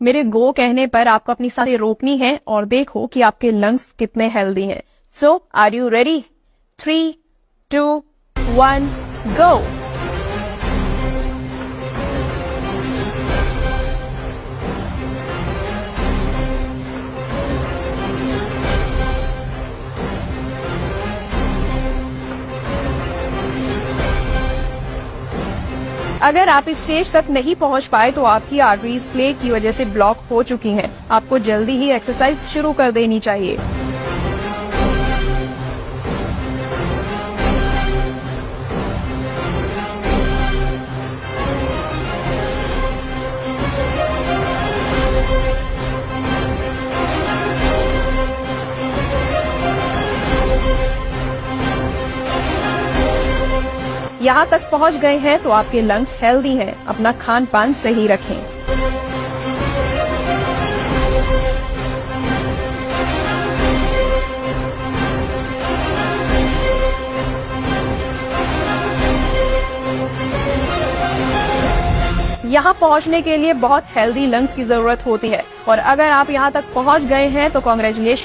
मेरे गो कहने पर आपको अपनी सांसें रोकनी है और देखो कि आपके लंग्स कितने हेल्दी हैं। सो आर यू रेडी? 3, 2, 1, गो। अगर आप इस स्टेज तक नहीं पहुंच पाए तो आपकी आर्टरीज प्लेग की वजह से ब्लॉक हो चुकी हैं। आपको जल्दी ही एक्सरसाइज शुरू कर देनी चाहिए। यहाँ तक पहुँच गए हैं तो आपके लंग्स हेल्दी हैं। अपना खान पान सही रखें। यहाँ पहुँचने के लिए बहुत हेल्दी लंग्स की जरूरत होती है और अगर आप यहाँ तक पहुँच गए हैं तो कॉन्ग्रेचुलेशन।